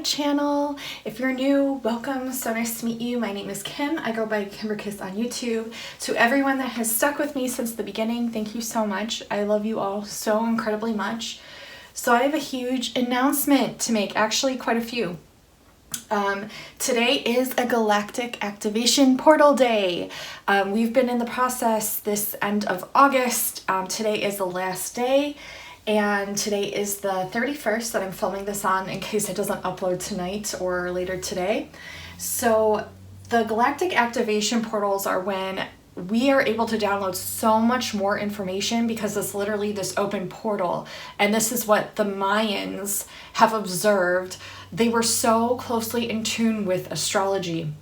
channel. If you're new, welcome. So nice to meet you. My name is Kim. I go by Kimberkiss on YouTube. To everyone that has stuck with me since the beginning, thank you so much. I love you all so incredibly much. So I have a huge announcement to make, actually quite a few. Today is a galactic activation portal day. We've been in the process this end of August. Today is the last day. And today is the 31st that I'm filming this on in case it doesn't upload tonight or later today. So the galactic activation portals are when we are able to download so much more information because it's literally this open portal. And this is what the Mayans have observed. They were so closely in tune with astrology.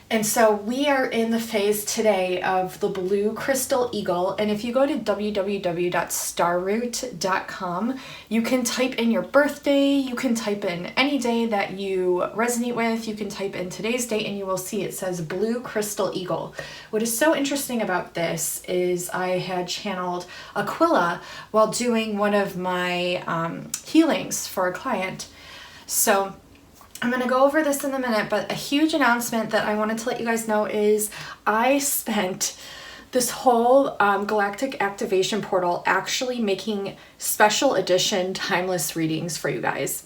And so we are in the phase today of the blue crystal eagle. And if you go to www.starroot.com, you can type in your birthday, you can type in any day that you resonate with, you can type in today's date and you will see it says blue crystal eagle. What is so interesting about this is I had channeled Aquila while doing one of my healings for a client. So I'm going to go over this in a minute, but a huge announcement that I wanted to let you guys know is I spent this whole galactic activation portal actually making special edition timeless readings for you guys.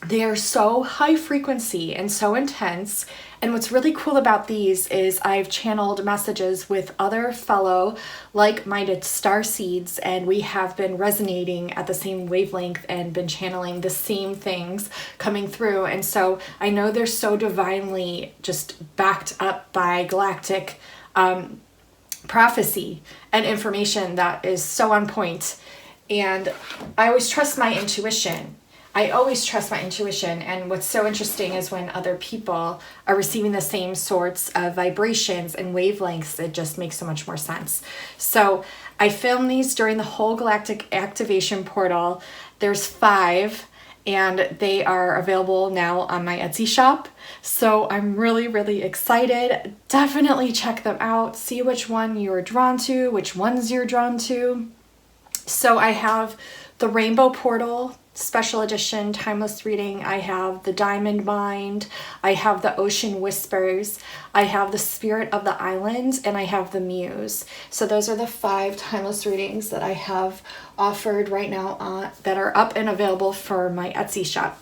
They are so high frequency and so intense. And what's really cool about these is I've channeled messages with other fellow like-minded starseeds, and we have been resonating at the same wavelength and been channeling the same things coming through. And so I know they're so divinely just backed up by galactic prophecy and information that is so on point. And I always trust my intuition. And what's so interesting is when other people are receiving the same sorts of vibrations and wavelengths, it just makes so much more sense. So I filmed these during the whole galactic activation portal. There's 5 and they are available now on my Etsy shop. So I'm really, really excited. Definitely check them out. See which one you're drawn to, which ones you're drawn to. So I have the Rainbow Portal special edition timeless reading. I have the Diamond Mind. I have the Ocean Whispers. I have the Spirit of the Island, and I have the Muse. So those are the 5 timeless readings that I have offered right now that are up and available for my Etsy shop.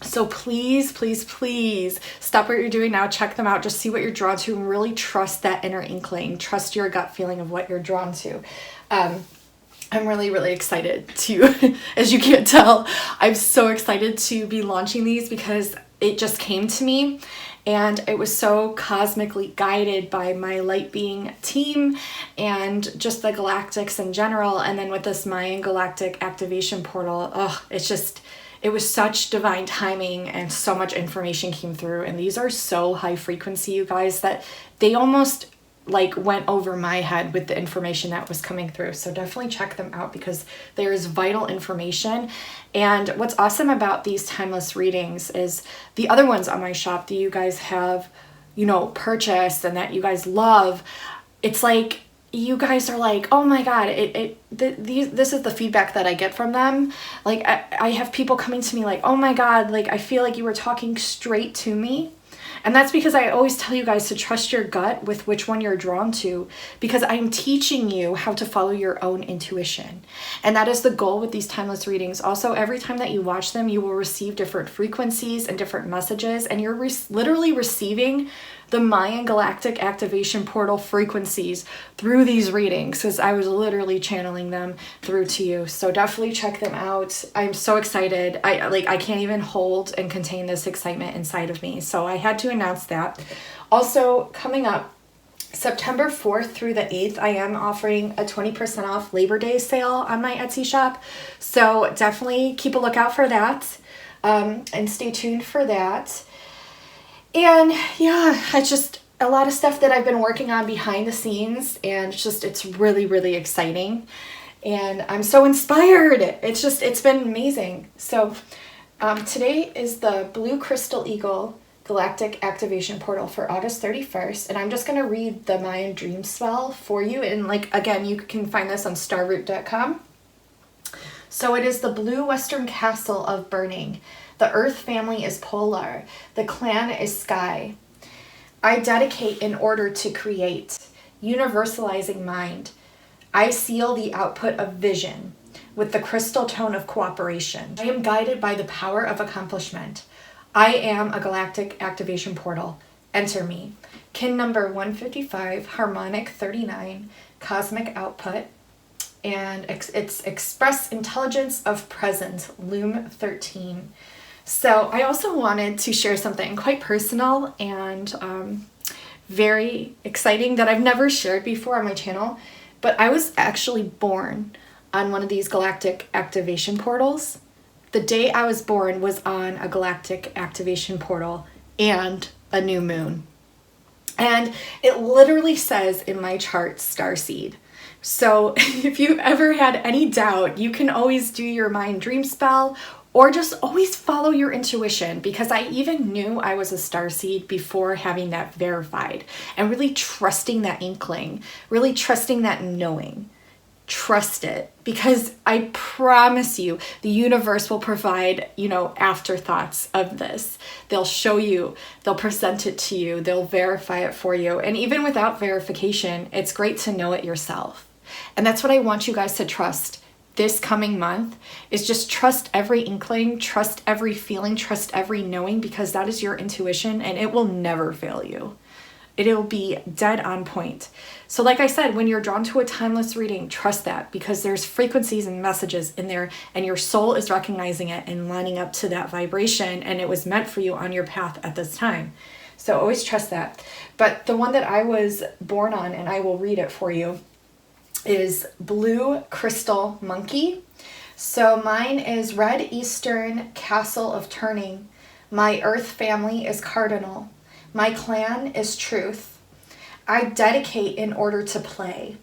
So please, please, please stop what you're doing now. Check them out. Just see what you're drawn to and really trust that inner inkling. Trust your gut feeling of what you're drawn to. I'm really, really excited to, as you can't tell, I'm so excited to be launching these because it just came to me and it was so cosmically guided by my light being team and just the galactics in general. And then with this Mayan Galactic activation portal, it was such divine timing and so much information came through. And these are so high frequency, you guys, that they almost went over my head with the information that was coming through. So definitely check them out because there is vital information. And what's awesome about these timeless readings is the other ones on my shop that you guys have, purchased and that you guys love. It's like you guys are like, oh my God, this is the feedback that I get from them. Like I have people coming to me like, oh my God, I feel like you were talking straight to me. And that's because I always tell you guys to trust your gut with which one you're drawn to, because I'm teaching you how to follow your own intuition. And that is the goal with these timeless readings. Also, every time that you watch them, you will receive different frequencies and different messages, and you're literally receiving the Mayan Galactic activation portal frequencies through these readings, because I was literally channeling them through to you. So definitely check them out. I'm so excited. I can't even hold and contain this excitement inside of me. So I had to announce that. Also, coming up September 4th through the 8th, I am offering a 20% off Labor Day sale on my Etsy shop. So definitely keep a lookout for that and stay tuned for that. And yeah, it's just a lot of stuff that I've been working on behind the scenes, and it's really, really exciting. And I'm so inspired. It's been amazing. So today is the Blue Crystal Eagle Galactic Activation Portal for August 31st. And I'm just going to read the Mayan Dream Spell for you. And again, you can find this on starroot.com. So it is the blue western castle of burning. The Earth family is polar. The clan is sky. I dedicate in order to create. Universalizing mind. I seal the output of vision with the crystal tone of cooperation. I am guided by the power of accomplishment. I am a galactic activation portal. Enter me. Kin number 155, harmonic 39, cosmic output, and it's express intelligence of presence, loom 13. So I also wanted to share something quite personal and very exciting that I've never shared before on my channel, but I was actually born on one of these galactic activation portals. The day I was born was on a galactic activation portal and a new moon. And it literally says in my chart, Starseed. So if you've ever had any doubt, you can always do your mind dream spell or just always follow your intuition, because I even knew I was a starseed before having that verified, and really trusting that inkling, really trusting that knowing. Trust it, because I promise you the universe will provide, afterthoughts of this. They'll show you, they'll present it to you, they'll verify it for you. And even without verification, it's great to know it yourself. And that's what I want you guys to trust this coming month, is just trust every inkling, trust every feeling, trust every knowing, because that is your intuition and it will never fail you. It'll be dead on point. So like I said, when you're drawn to a timeless reading, trust that, because there's frequencies and messages in there and your soul is recognizing it and lining up to that vibration, and it was meant for you on your path at this time. So always trust that. But the one that I was born on, and I will read it for you, is Blue Crystal Monkey. So mine is Red Eastern Castle of Turning. My Earth family is Cardinal. My clan is Truth. I dedicate in order to play.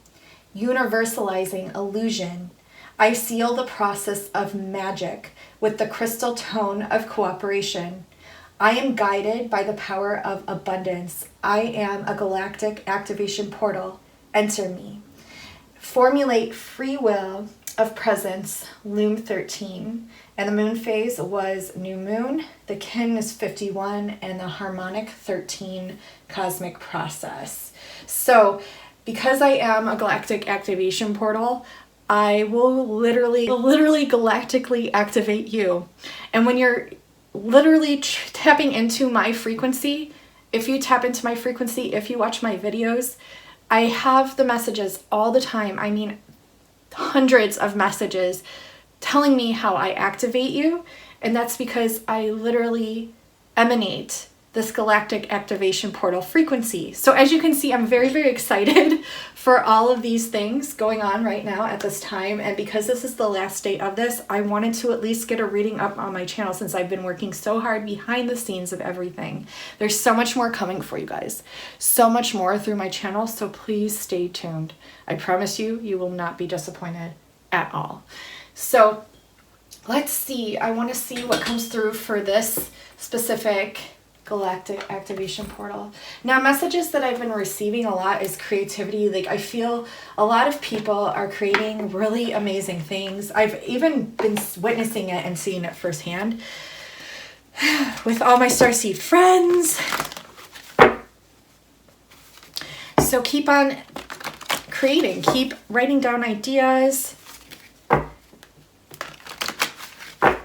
Universalizing illusion. I seal the process of magic with the crystal tone of cooperation. I am guided by the power of abundance. I am a galactic activation portal. Enter me. Formulate free will of presence, loom 13. And the moon phase was new moon. The kin is 51 and the harmonic 13 cosmic process. So because I am a galactic activation portal, I will literally galactically activate you. And when you're literally tapping into my frequency, if you tap into my frequency, if you watch my videos, I have the messages all the time. I mean, hundreds of messages telling me how I activate you. And that's because I literally emanate this galactic activation portal frequency. So as you can see, I'm very, very excited for all of these things going on right now at this time. And because this is the last day of this, I wanted to at least get a reading up on my channel, since I've been working so hard behind the scenes of everything. There's so much more coming for you guys. So much more through my channel. So please stay tuned. I promise you, you will not be disappointed at all. So let's see. I want to see what comes through for this specific galactic activation portal. Now, messages that I've been receiving a lot is creativity. Like, I feel a lot of people are creating really amazing things. I've even been witnessing it and seeing it firsthand with all my Starseed friends. So keep on creating, keep writing down ideas,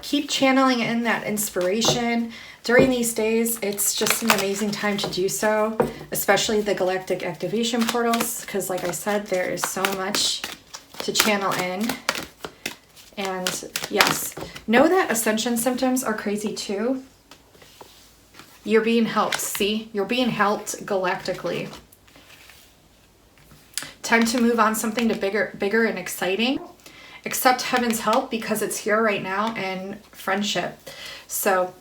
keep channeling in that inspiration. During these days, it's just an amazing time to do so, especially the galactic activation portals, because like I said, there is so much to channel in. And yes, know that ascension symptoms are crazy too. You're being helped, see? You're being helped galactically. Time to move on something to bigger and exciting. Accept heaven's help, because it's here right now, and friendship. So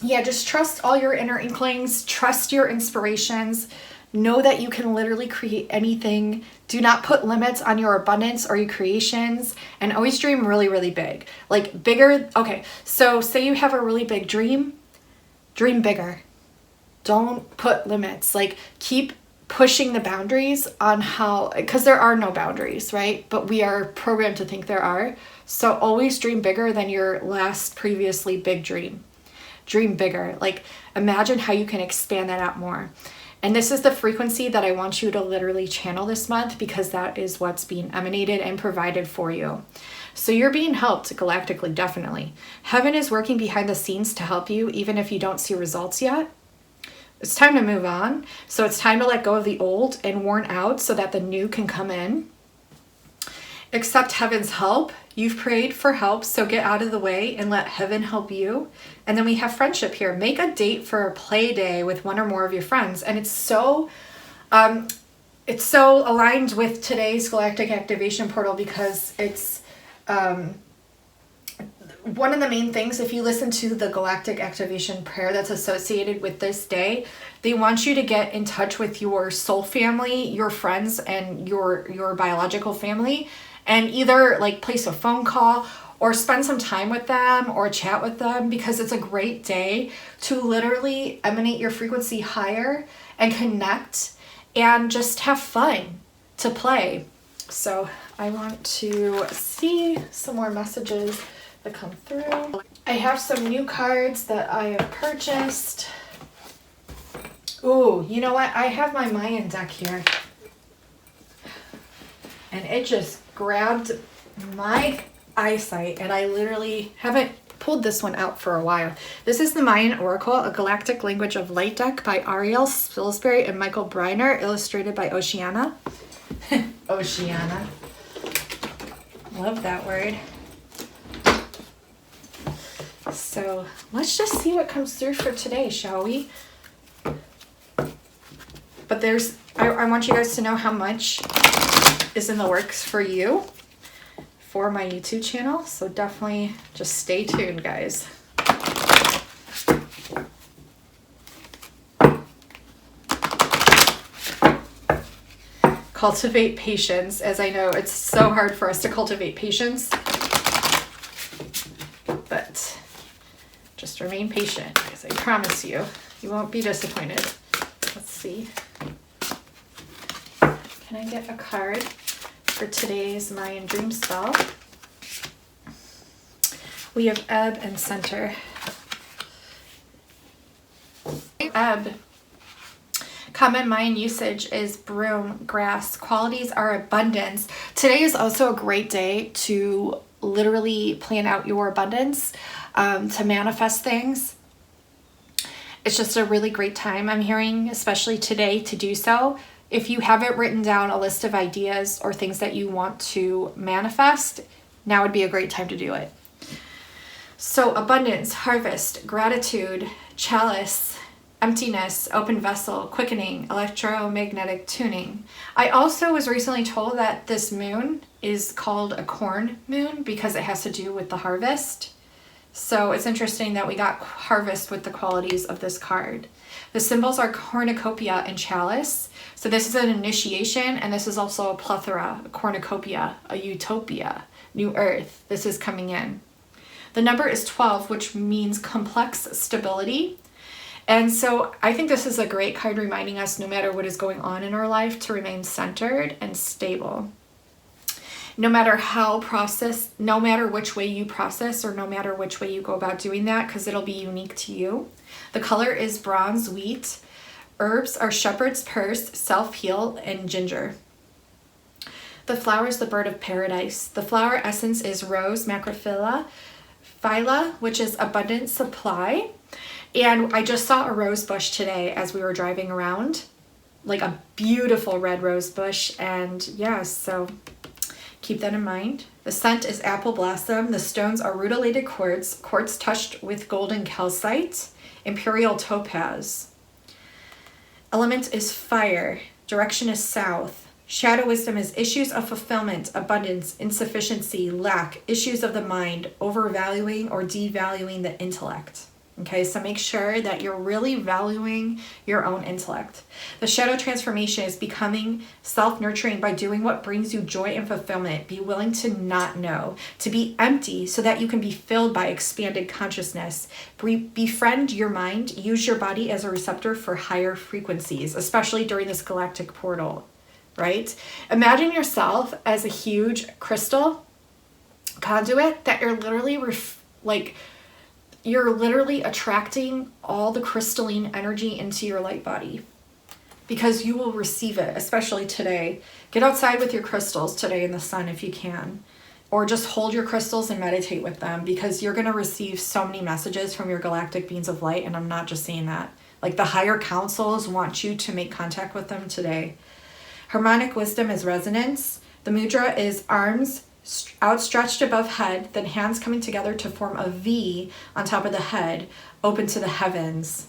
yeah, just trust all your inner inklings, trust your inspirations, know that you can literally create anything. Do not put limits on your abundance or your creations, and always dream really, really big. Like bigger, okay, so say you have a really big dream, dream bigger. Don't put limits, like keep pushing the boundaries on how, because there are no boundaries, right? But we are programmed to think there are. So always dream bigger than your last previously big dream. dream bigger. Like, imagine how you can expand that out more. And this is the frequency that I want you to literally channel this month, because that is what's being emanated and provided for you. So you're being helped galactically, definitely. Heaven is working behind the scenes to help you, even if you don't see results yet. It's time to move on. So it's time to let go of the old and worn out so that the new can come in. Accept heaven's help. You've prayed for help, so get out of the way and let heaven help you. And then we have friendship here. Make a date for a play day with one or more of your friends. And it's so aligned with today's galactic activation portal, because it's one of the main things. If you listen to the galactic activation prayer that's associated with this day, they want you to get in touch with your soul family, your friends, and your biological family, and either like place a phone call or spend some time with them or chat with them, because it's a great day to literally emanate your frequency higher and connect and just have fun to play. So I want to see some more messages that come through. I have some new cards that I have purchased. Ooh, you know what? I have my Mayan deck here, and it just grabbed my eyesight, and I literally haven't pulled this one out for a while. This is the Mayan Oracle, a galactic language of light deck by Ariel Spilsbury and Michael Briner, illustrated by Oceana. Oceana. Love that word. So let's just see what comes through for today, shall we? But I want you guys to know how much is in the works for you for my YouTube channel. So definitely just stay tuned, guys. Cultivate patience, as I know it's so hard for us to cultivate patience. But just remain patient, because I promise you, you won't be disappointed. Let's see. Can I get a card for today's Mayan dream spell? We have ebb and center. Ebb. Common Mayan usage is broom, grass. Qualities are abundance. Today is also a great day to literally plan out your abundance, to manifest things. It's just a really great time, I'm hearing, especially today, to do so. If you haven't written down a list of ideas or things that you want to manifest, now would be a great time to do it. So abundance, harvest, gratitude, chalice, emptiness, open vessel, quickening, electromagnetic tuning. I also was recently told that this moon is called a corn moon because it has to do with the harvest. So it's interesting that we got harvest with the qualities of this card. The symbols are cornucopia and chalice. So this is an initiation, and this is also a plethora, a cornucopia, a utopia, new earth. This is coming in. The number is 12, which means complex stability. And so I think this is a great card reminding us, no matter what is going on in our life, to remain centered and stable. No matter no matter which way you process, or no matter which way you go about doing that, because it'll be unique to you. The color is bronze wheat. Herbs are shepherd's purse, self-heal, and ginger. The flower is the bird of paradise. The flower essence is rose macrophylla, phylla, which is abundant supply. And I just saw a rose bush today as we were driving around, like a beautiful red rose bush. And yeah, so keep that in mind. The scent is apple blossom. The stones are rutilated quartz touched with golden calcite, imperial topaz. Element is fire. Direction is south. Shadow wisdom is issues of fulfillment, abundance, insufficiency, lack, issues of the mind, overvaluing or devaluing the intellect. Okay, so make sure that you're really valuing your own intellect. The shadow transformation is becoming self-nurturing by doing what brings you joy and fulfillment. Be willing to not know, to be empty so that you can be filled by expanded consciousness. Befriend your mind, use your body as a receptor for higher frequencies, especially during this galactic portal, right? Imagine yourself as a huge crystal conduit that you're literally you're literally attracting all the crystalline energy into your light body because you will receive it, especially today. Get outside with your crystals today in the sun if you can, or just hold your crystals and meditate with them, because you're going to receive so many messages from your galactic beings of light. And I'm not just saying that. Like, the higher councils want you to make contact with them today. Harmonic wisdom is resonance. The mudra is arms outstretched above head, then hands coming together to form a V on top of the head, open to the heavens.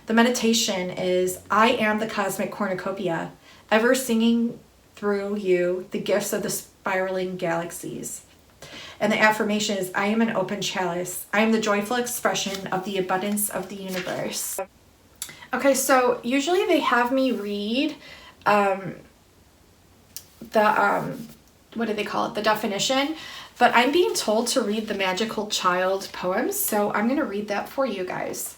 The meditation is, I am the cosmic cornucopia, ever singing through you the gifts of the spiraling galaxies. And the affirmation is, I am an open chalice. I am the joyful expression of the abundance of the universe. Okay, so usually they have me read what do they call it? The definition. But I'm being told to read the Magical Child poems, so I'm going to read that for you guys.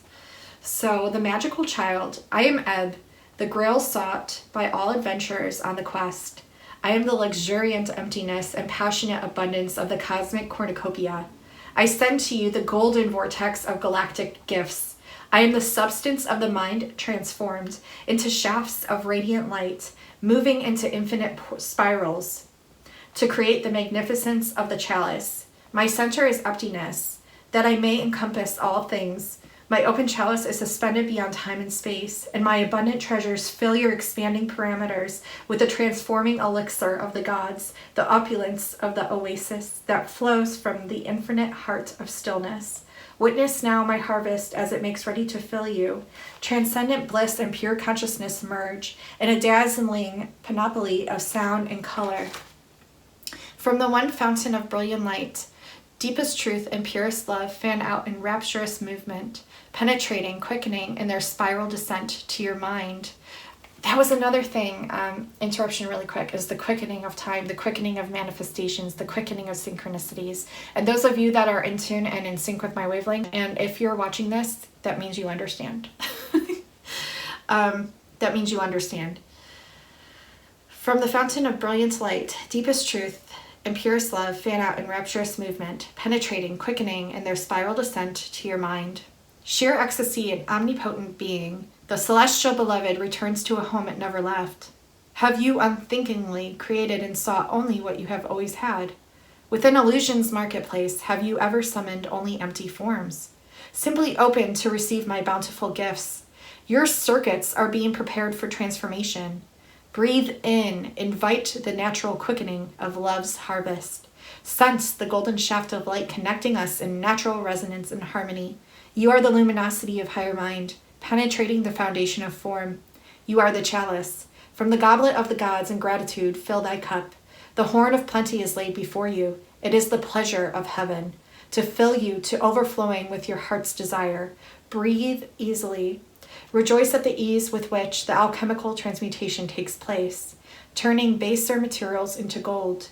So, the Magical Child. I am Ebb, the grail sought by all adventurers on the quest. I am the luxuriant emptiness and passionate abundance of the cosmic cornucopia. I send to you the golden vortex of galactic gifts. I am the substance of the mind transformed into shafts of radiant light, moving into infinite spirals to create the magnificence of the chalice. My center is emptiness, that I may encompass all things. My open chalice is suspended beyond time and space, and my abundant treasures fill your expanding parameters with the transforming elixir of the gods, the opulence of the oasis that flows from the infinite heart of stillness. Witness now my harvest as it makes ready to fill you. Transcendent bliss and pure consciousness merge in a dazzling panoply of sound and color. From the one fountain of brilliant light, deepest truth and purest love fan out in rapturous movement, penetrating, quickening in their spiral descent to your mind. That was another thing, interruption really quick, is the quickening of time, the quickening of manifestations, the quickening of synchronicities. And those of you that are in tune and in sync with my wavelength, and if you're watching this, that means you understand. That means you understand. From the fountain of brilliant light, deepest truth and purest love fan out in rapturous movement, penetrating, quickening in their spiral descent to your mind. Sheer ecstasy and omnipotent being, the celestial beloved returns to a home it never left. Have you unthinkingly created and sought only what you have always had? Within illusion's marketplace, have you ever summoned only empty forms? Simply open to receive my bountiful gifts. Your circuits are being prepared for transformation. Breathe in, invite the natural quickening of love's harvest. Sense the golden shaft of light connecting us in natural resonance and harmony. You are the luminosity of higher mind, penetrating the foundation of form. You are the chalice. From the goblet of the gods in gratitude, fill thy cup. The horn of plenty is laid before you. It is the pleasure of heaven to fill you to overflowing with your heart's desire. Breathe easily. Rejoice at the ease with which the alchemical transmutation takes place, turning baser materials into gold.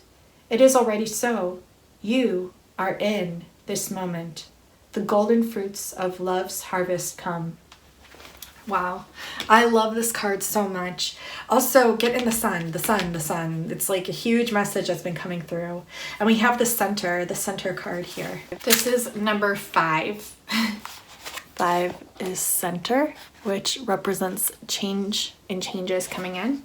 It is already so. You are in this moment. The golden fruits of love's harvest come. Wow. I love this card so much. Also, get in the sun, the sun, the sun. It's like a huge message that's been coming through. And we have the center card here. This is number 5. 5 is center, which represents change and changes coming in.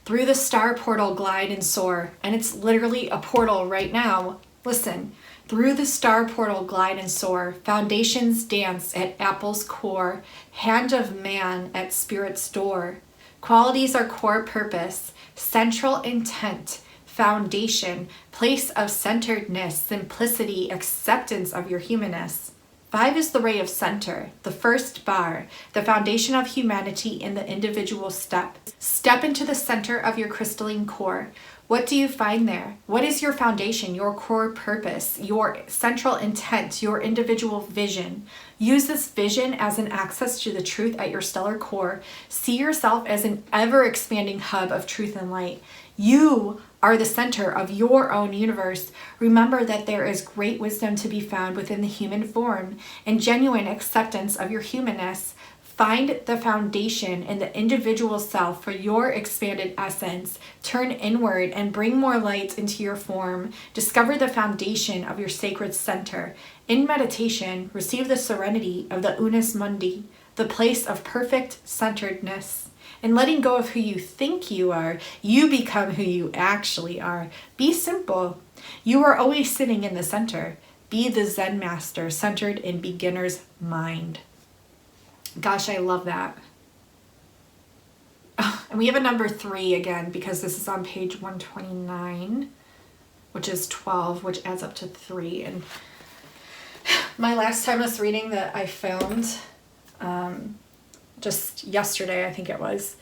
Through the star portal, glide and soar. And it's literally a portal right now. Listen. Through the star portal, glide and soar. Foundations dance at apple's core. Hand of man at spirit's door. Qualities are core purpose. Central intent. Foundation. Place of centeredness. Simplicity. Acceptance of your humanness. 5 is the ray of center, the first bar, the foundation of humanity in the individual step. Step into the center of your crystalline core. What do you find there? What is your foundation, your core purpose, your central intent, your individual vision? Use this vision as an access to the truth at your stellar core. See yourself as an ever-expanding hub of truth and light. You are the center of your own universe. Remember that there is great wisdom to be found within the human form and genuine acceptance of your humanness. Find the foundation in the individual self for your expanded essence. Turn inward and bring more light into your form. Discover the foundation of your sacred center. In meditation, receive the serenity of the Unus Mundi, the place of perfect centeredness. In letting go of who you think you are, you become who you actually are. Be simple. You are always sitting in the center. Be the Zen master centered in beginner's mind. Gosh, I love that. Oh, and we have a number 3 again, because this is on page 129, which is 12, which adds up to 3. And my last timeless reading that I filmed, just yesterday, I think it was,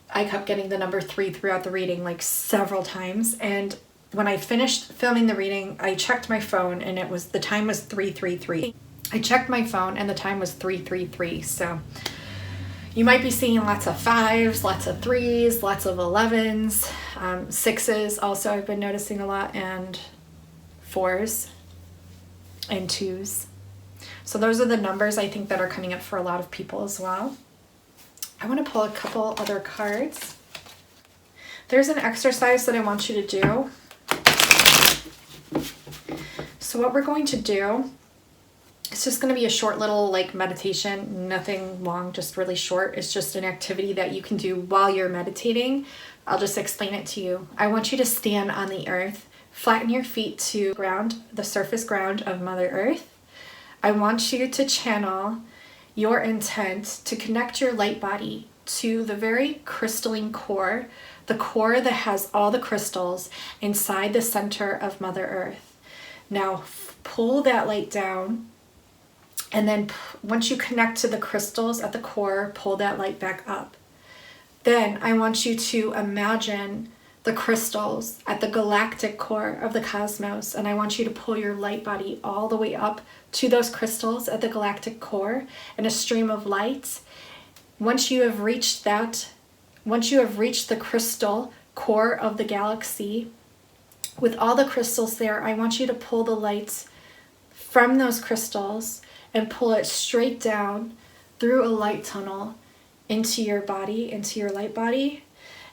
I kept getting the number 3 throughout the reading, like several times. And when I finished filming the reading, I checked my phone and the time was 333. I checked my phone and the time was 333. So you might be seeing lots of 5s, lots of 3s, lots of 11s, 6s also I've been noticing a lot, and 4s and 2s. So those are the numbers I think that are coming up for a lot of people as well. I want to pull a couple other cards. There's an exercise that I want you to do. So what we're going to do, it's just going to be a short little like meditation, nothing long, just really short. It's just an activity that you can do while you're meditating. I'll just explain it to you. I want you to stand on the earth, flatten your feet to ground, the surface ground of Mother Earth. I want you to channel your intent to connect your light body to the very crystalline core, the core that has all the crystals inside the center of Mother Earth. Now pull that light down, and then once you connect to the crystals at the core, pull that light back up. Then I want you to imagine the crystals at the galactic core of the cosmos, and I want you to pull your light body all the way up to those crystals at the galactic core in a stream of light. Once you have reached the crystal core of the galaxy, with all the crystals there, I want you to pull the light from those crystals and pull it straight down through a light tunnel into your body, into your light body.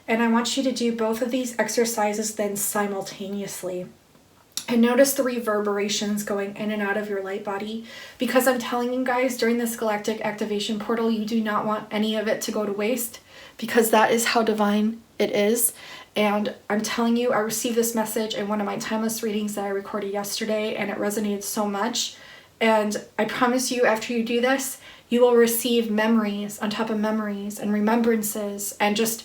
And I want you to do both of these exercises then simultaneously. And notice the reverberations going in and out of your light body, because I'm telling you guys, during this galactic activation portal, you do not want any of it to go to waste, because that is how divine it is. And I'm telling you, I received this message in one of my timeless readings that I recorded yesterday, and it resonated so much. And I promise you, after you do this, you will receive memories on top of memories and remembrances and just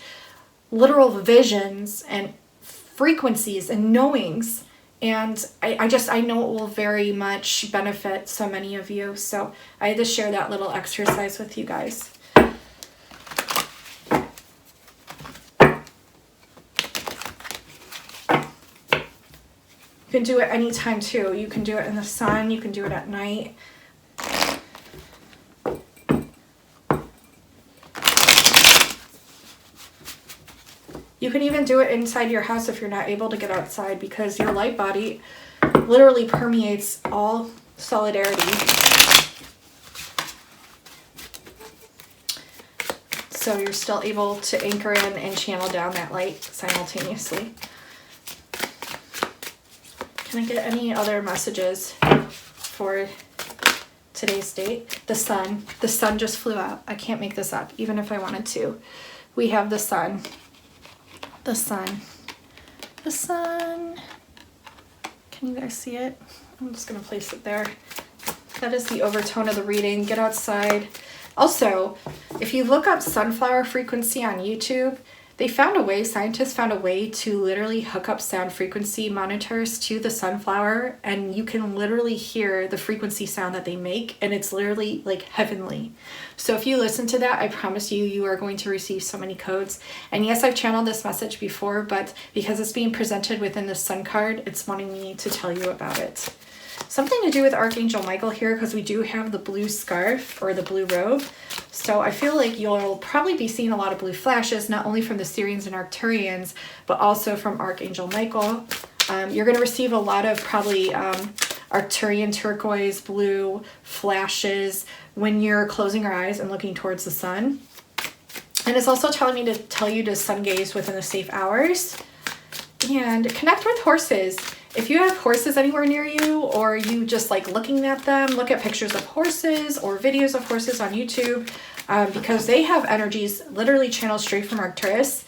literal visions and frequencies and knowings. And I know it will very much benefit so many of you. So I had to share that little exercise with you guys. You can do it anytime too. You can do it in the sun, you can do it at night. You can even do it inside your house if you're not able to get outside, because your light body literally permeates all solidarity. So you're still able to anchor in and channel down that light simultaneously. Can I get any other messages for today's date? The sun. The sun just flew out. I can't make this up, even if I wanted to. We have the sun. The sun. The sun. Can you guys see it? I'm just going to place it there. That is the overtone of the reading. Get outside. Also, if you look up sunflower frequency on YouTube, scientists found a way to literally hook up sound frequency monitors to the sunflower, and you can literally hear the frequency sound that they make, and it's literally like heavenly. So if you listen to that, I promise you, you are going to receive so many codes. And yes, I've channeled this message before, but because it's being presented within the sun card, it's wanting me to tell you about it. Something to do with Archangel Michael here, because we do have the blue scarf or the blue robe. So I feel like you'll probably be seeing a lot of blue flashes, not only from the Syrians and Arcturians, but also from Archangel Michael. You're going to receive a lot of probably Arcturian turquoise blue flashes when you're closing your eyes and looking towards the sun. And it's also telling me to tell you to sun gaze within the safe hours. And connect with horses. if you have horses anywhere near you, or you just like looking at them, look at pictures of horses or videos of horses on YouTube, because they have energies literally channeled straight from Arcturus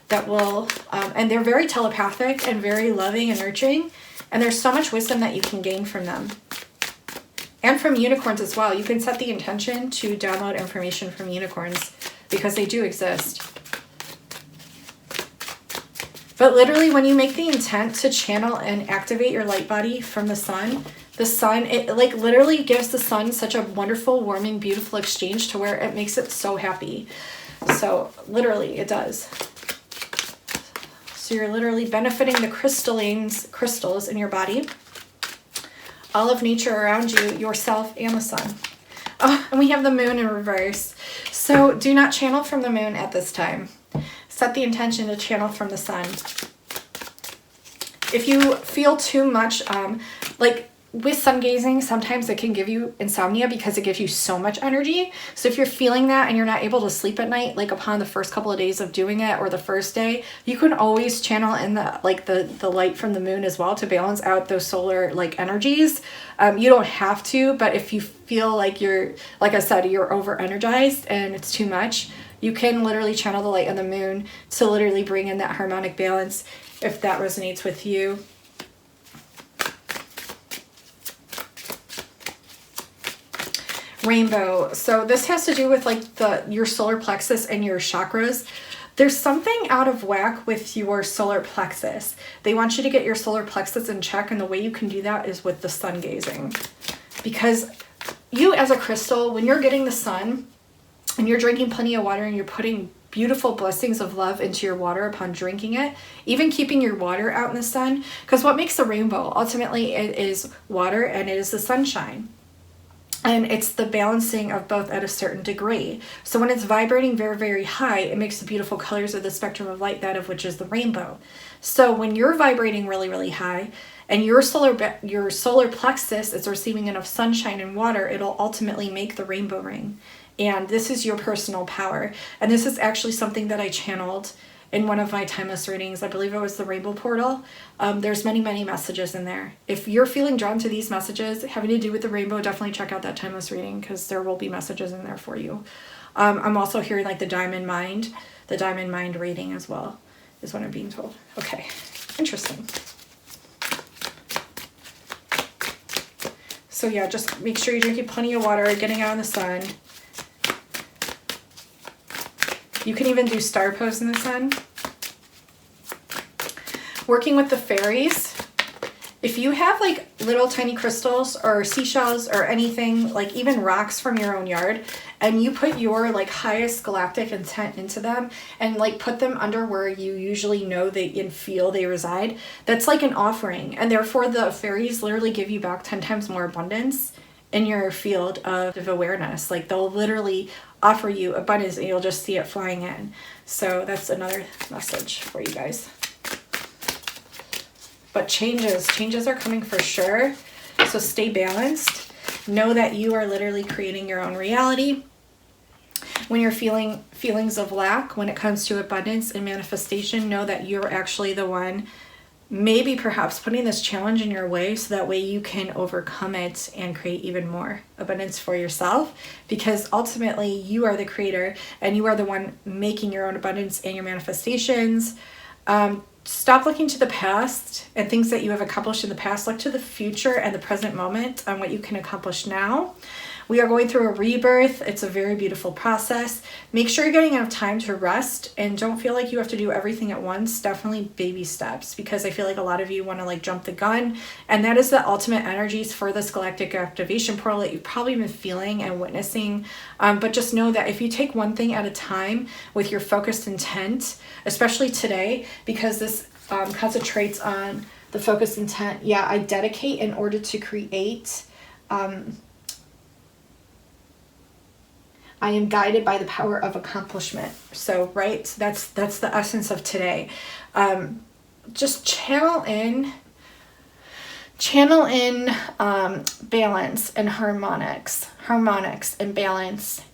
that will, and they're very telepathic and very loving and nurturing. And there's so much wisdom that you can gain from them. And from unicorns as well. You can set the intention to download information from unicorns because they do exist. But literally when you make the intent to channel and activate your light body from the sun, it like literally gives the sun such a wonderful, warming, beautiful exchange to where it makes it so happy. So literally it does. So you're literally benefiting the crystals in your body, all of nature around you, yourself, and the sun. Oh, and we have the moon in reverse. So do not channel from the moon at this time. Set the intention to channel from the sun. If you feel too much, like with sun gazing, sometimes it can give you insomnia because it gives you so much energy. So if you're feeling that and you're not able to sleep at night, like upon the first couple of days of doing it or the first day, you can always channel in the light from the moon as well to balance out those solar like energies. You don't have to, but if you feel like you're, like I said, you're over energized and it's too much, you can literally channel the light of the moon to literally bring in that harmonic balance if that resonates with you. Rainbow. So this has to do with like your solar plexus and your chakras. There's something out of whack with your solar plexus. They want you to get your solar plexus in check, and the way you can do that is with the sun gazing. Because you as a crystal, when you're getting the sun and you're drinking plenty of water and you're putting beautiful blessings of love into your water upon drinking it, even keeping your water out in the sun, because what makes the rainbow, ultimately it is water and it is the sunshine. And it's the balancing of both at a certain degree. So when it's vibrating very, very high, it makes the beautiful colors of the spectrum of light, that of which is the rainbow. So when you're vibrating really, really high and your solar plexus is receiving enough sunshine and water, it'll ultimately make the rainbow ring. And this is your personal power. And this is actually something that I channeled in one of my timeless readings. I believe it was the Rainbow Portal. There's many, many messages in there. If you're feeling drawn to these messages having to do with the rainbow, definitely check out that timeless reading because there will be messages in there for you. I'm also hearing like the Diamond Mind reading as well, is what I'm being told. Okay, interesting. So yeah, just make sure you're drinking plenty of water, getting out in the sun. You can even do star pose in the sun. Working with the fairies. If you have like little tiny crystals or seashells or anything, like even rocks from your own yard, and you put your like highest galactic intent into them and like put them under where you usually know they and feel they reside, that's like an offering. And therefore the fairies literally give you back 10 times more abundance in your field of awareness. Like they'll literally offer you abundance and you'll just see it flying in. So that's another message for you guys. But changes are coming for sure. So stay balanced. Know that you are literally creating your own reality. When you're feeling feelings of lack, when it comes to abundance and manifestation, know that you're actually the one maybe perhaps putting this challenge in your way so that way you can overcome it and create even more abundance for yourself, because ultimately you are the creator and you are the one making your own abundance and your manifestations. Stop looking to the past and things that you have accomplished in the past. Look to the future and the present moment on what you can accomplish now. We are going through a rebirth. It's a very beautiful process. Make sure you're getting enough time to rest and don't feel like you have to do everything at once. Definitely baby steps, because I feel like a lot of you want to like jump the gun, and that is the ultimate energies for this galactic activation portal that you've probably been feeling and witnessing. But just know that if you take one thing at a time with your focused intent, especially today, because this concentrates on the focused intent. Yeah, I dedicate in order to create. I am guided by the power of accomplishment. So, right, so that's the essence of today. Just channel in balance and harmonics and balance.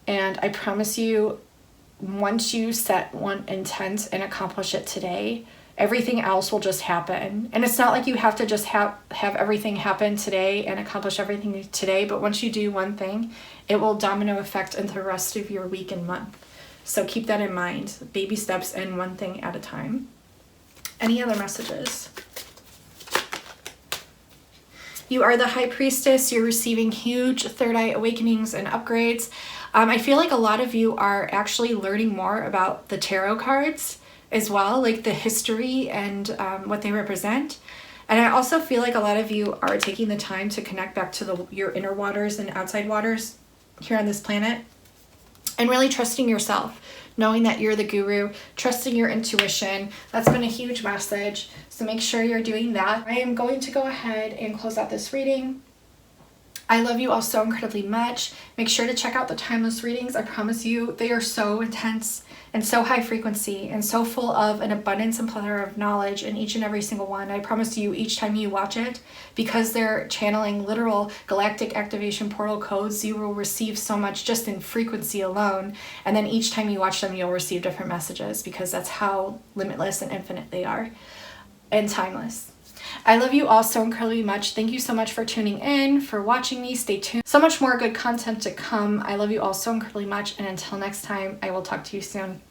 And I promise you, once you set one intent and accomplish it today, everything else will just happen. And it's not like you have to just have everything happen today and accomplish everything today, but once you do one thing, it will domino effect into the rest of your week and month. So keep that in mind. Baby steps and one thing at a time. Any other messages? You are the High Priestess. You're receiving huge third eye awakenings and upgrades. I feel like a lot of you are actually learning more about the tarot cards as well, like the history and what they represent. And I also feel like a lot of you are taking the time to connect back to your inner waters and outside waters here on this planet, and really trusting yourself, knowing that you're the guru, trusting your intuition. That's been a huge message. So make sure you're doing that. I am going to go ahead and close out this reading. I love you all so incredibly much. Make sure to check out the timeless readings. I promise you, they are so intense and so high frequency and so full of an abundance and plethora of knowledge in each and every single one. I promise you, each time you watch it, because they're channeling literal galactic activation portal codes, you will receive so much just in frequency alone. And then each time you watch them, you'll receive different messages, because that's how limitless and infinite they are and timeless. I love you all so incredibly much. Thank you so much for tuning in, for watching me. Stay tuned. So much more good content to come. I love you all so incredibly much. And until next time, I will talk to you soon.